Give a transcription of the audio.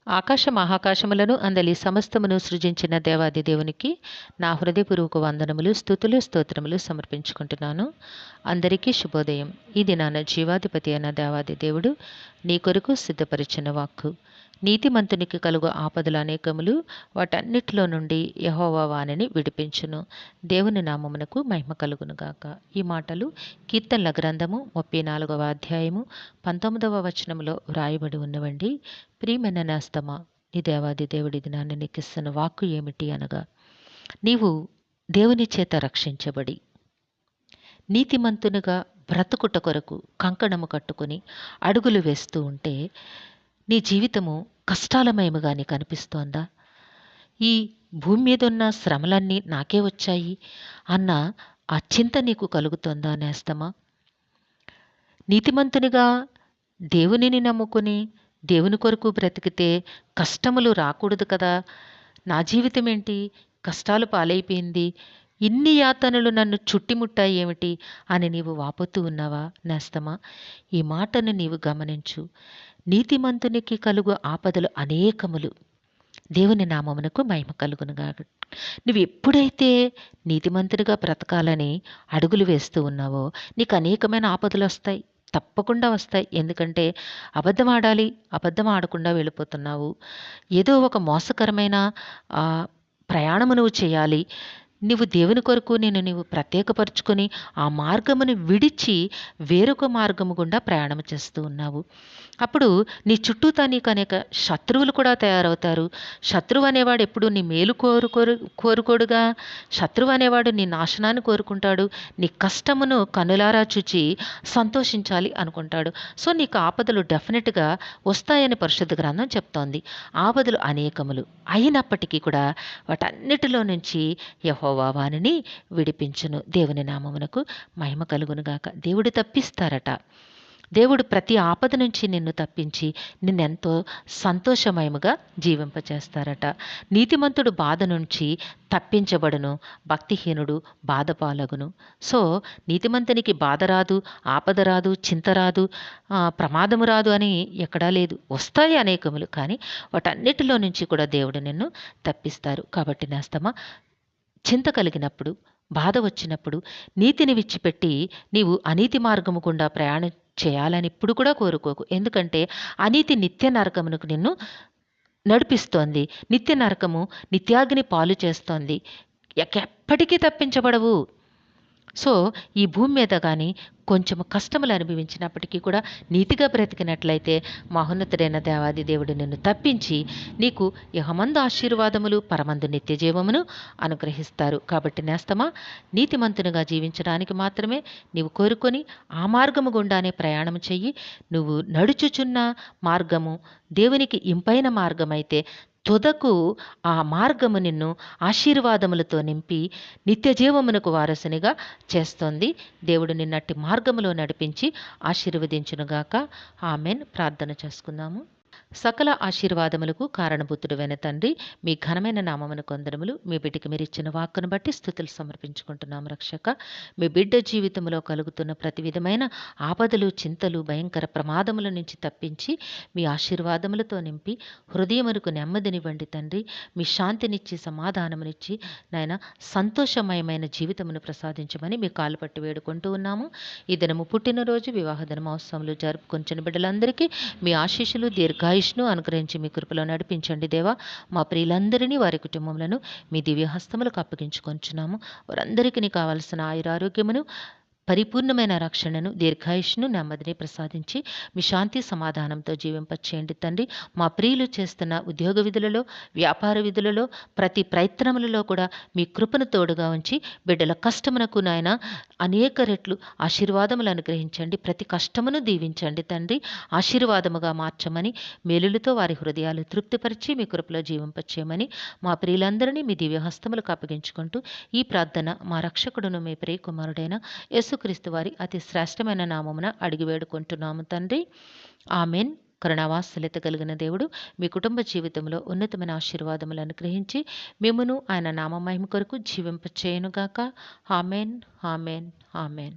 ఆకాశ మహాకాశములను అందలి సమస్తమును సృజించిన దేవాది దేవునికి నా హృదయపూర్వక వందనములు, స్తుతులు, స్తోత్రములు సమర్పించుకుంటున్నాను. అందరికీ శుభోదయం. ఈ దినాన జీవాధిపతి అయిన దేవాది దేవుడు నీ కొరకు సిద్ధపరిచిన వాక్కు. నీతిమంతునికి కలుగు ఆపదలు అనేకములు, వాటన్నిటిలో నుండి యెహోవా వానిని విడిపించును. దేవుని నామమునకు మహిమ కలుగునుగాక. ఈ మాటలు కీర్తనల గ్రంథము 34వ అధ్యాయము 19వ వచనంలో వ్రాయబడి ఉన్నవండి. ప్రియమైన నేస్తమా, నీ దేవాది దేవుడి దినాన్ని నీకిస్తున్న వాక్కు ఏమిటి అనగా, నీవు దేవుని చేత రక్షించబడి నీతిమంతునిగా బ్రతుకుట కొరకు కంకణము కట్టుకుని అడుగులు వేస్తూ ఉంటే నీ జీవితము కష్టాలమయముగా నీకు అనిపిస్తోందా? ఈ భూమి మీద ఉన్న శ్రమలన్నీ నాకే వచ్చాయి అన్న ఆ చింత నీకు కలుగుతోందా నేస్తమా? నీతిమంతునిగా దేవునిని నమ్ముకుని దేవుని కొరకు బ్రతికితే కష్టములు రాకూడదు కదా, నా జీవితం ఏంటి కష్టాలు పాలైపోయింది, ఇన్ని యాతనలు నన్ను చుట్టిముట్టాయి ఏమిటి అని నీవు వాపోతూ ఉన్నావా నేస్తమా? ఈ మాటను నీవు గమనించు. నీతిమంతునికి కలుగు ఆపదలు అనేకములు. దేవుని నామమునకు మహిమ కలుగునుగా. నువ్వు ఎప్పుడైతే నీతిమంతునిగా బ్రతకాలని అడుగులు వేస్తూ ఉన్నావో నీకు అనేకమైన ఆపదలు వస్తాయి, తప్పకుండా వస్తాయి. ఎందుకంటే అబద్ధం ఆడాలి, అబద్ధం ఆడకుండా వెళ్ళిపోతున్నావు. ఏదో ఒక మోసకరమైన ప్రయాణము నువ్వు చేయాలి. నువ్వు దేవుని కొరకు నీవు ప్రత్యేకపరుచుకొని ఆ మార్గమును విడిచి వేరొక మార్గము గుండా ప్రయాణం చేస్తూ ఉన్నావు. అప్పుడు నీ చుట్టూతా నీకు అనేక శత్రువులు కూడా తయారవుతారు. శత్రువు అనేవాడు ఎప్పుడు నీ మేలు కోరుకోడుగా. శత్రువు అనేవాడు నీ నాశనాన్ని కోరుకుంటాడు. నీ కష్టమును కనులారా చూచి సంతోషించాలి అనుకుంటాడు. సో నీకు ఆపదలు డెఫినెట్గా వస్తాయని పరిశుద్ధ గ్రంథం చెప్తోంది. ఆపదలు అనేకములు అయినప్పటికీ కూడా వాటన్నిటిలో నుంచి యెహోవా వానిని విడిపించును. దేవుని నామమునకు మహిమ కలుగునుగాక. దేవుడు తప్పిస్తారట. దేవుడు ప్రతి ఆపద నుంచి నిన్ను తప్పించి నిన్నెంతో సంతోషమయముగా జీవింపచేస్తారట. నీతిమంతుడు బాధ నుంచి తప్పించబడును, భక్తిహీనుడు బాధపాలగును. సో నీతిమంతునికి బాధ రాదు, ఆపద రాదు, చింత రాదు, ప్రమాదము రాదు అని ఎక్కడా లేదు. వస్తాయి అనేకములు, కానీ వాటన్నిటిలో నుంచి కూడా దేవుడు నిన్ను తప్పిస్తారు. కాబట్టి నేస్తమా, చింత కలిగినప్పుడు, బాధ వచ్చినప్పుడు నీతిని విడిచిపెట్టి నీవు అనీతి మార్గము గుండా ప్రయాణం చేయాలని ఇప్పుడు కూడా కోరుకోకు. ఎందుకంటే అనీతి నిత్య నరకమునకు నిన్ను నడిపిస్తోంది. నిత్య నరకము నిత్యాగ్ని పాలు చేస్తోంది. ఎప్పటికీ తప్పించబడవు. సో ఈ భూమి మీద కానీ కొంచెము కష్టములు అనుభవించినప్పటికీ కూడా నీతిగా బ్రతికినట్లయితే మహోన్నతుడైన దేవాది దేవుడు నిన్ను తప్పించి నీకు యహమందు ఆశీర్వాదములు, పరమందు నిత్య జీవమును అనుగ్రహిస్తారు. కాబట్టి నేస్తమా, నీతిమంతునిగా జీవించడానికి మాత్రమే నీవు కోరుకొని ఆ మార్గము గుండానే ప్రయాణం చెయ్యి. నువ్వు నడుచుచున్న మార్గము దేవునికి ఇంపైన మార్గమైతే తుదకు ఆ మార్గము నిన్ను ఆశీర్వాదములతో నింపి నిత్య జీవమునకు వారసునిగా చేస్తోంది. దేవుడు నిన్నట్టి మార్గములో నడిపించి ఆశీర్వదించునుగాక. ఆమెన్. ప్రార్థన చేసుకుందాము. సకల ఆశీర్వాదములకు కారణభూతుడైన తండ్రి, మీ ఘనమైన నామమును కొందరములు, మీ బిడ్డకి మీరు ఇచ్చిన వాక్కును బట్టి స్తుతులు సమర్పించుకుంటున్నాము. రక్షక, మీ బిడ్డ జీవితంలో కలుగుతున్న ప్రతి విధమైన ఆపదలు, చింతలు, భయంకర ప్రమాదముల నుంచి తప్పించి మీ ఆశీర్వాదములతో నింపి హృదయమునకు నెమ్మదినివ్వండి తండ్రి. మీ శాంతినిచ్చి సమాధానమునిచ్చి నాయన సంతోషమయమైన జీవితమును ప్రసాదించమని మీ కాలు పట్టి వేడుకుంటూ ఉన్నాము. ఈ దినము పుట్టినరోజు, వివాహ దినమోత్సవములు జరుపుకొంచిన బిడ్డలందరికీ మీ ఆశీస్సులు, దీర్ఘాయుష్ను అనుగ్రహించి మీ కృపలో నడిపించండి దేవా. మా ప్రియులందరినీ, వారి కుటుంబములను మీ దివ్యహస్తములకు అప్పగించుకొంచున్నాము. వారందరికీ కావలసిన ఆయురారోగ్యమును, పరిపూర్ణమైన రక్షణను, దీర్ఘాయుష్ను, నెమ్మదిని ప్రసాదించి మీ శాంతి సమాధానంతో జీవింపచేయండి తండ్రి. మా ప్రియులు చేస్తున్న ఉద్యోగ విధులలో, వ్యాపార విధులలో, ప్రతి ప్రయత్నములలో కూడా మీ కృపను తోడుగా ఉంచి బిడ్డల కష్టమునకు నాయన అనేక రెట్లు ఆశీర్వాదములు అనుగ్రహించండి. ప్రతి కష్టమును దీవించండి తండ్రి. ఆశీర్వాదముగా మార్చమని, మేలులతో వారి హృదయాలు తృప్తిపరిచి మీ కృపలో జీవింపచేయమని మా ప్రియులందరినీ మీ దివ్యహస్తములకు అప్పగించుకుంటూ ఈ ప్రార్థన మా రక్షకుడును మీ ప్రియ కుమారుడైన యేసుక్రీస్తు వారి అతి శ్రేష్టమైన నామమున అడిగి వేడుకుంటున్నాము తండ్రి. ఆమెన్. కరుణావాత్సల్యత కలిగిన దేవుడు మీ కుటుంబ జీవితంలో ఉన్నతమైన ఆశీర్వాదములు అనుగ్రహించి మిమ్మును ఆయన నామ మహిమ కొరకు జీవింపచేయునుగాక. Amen, amen, amen.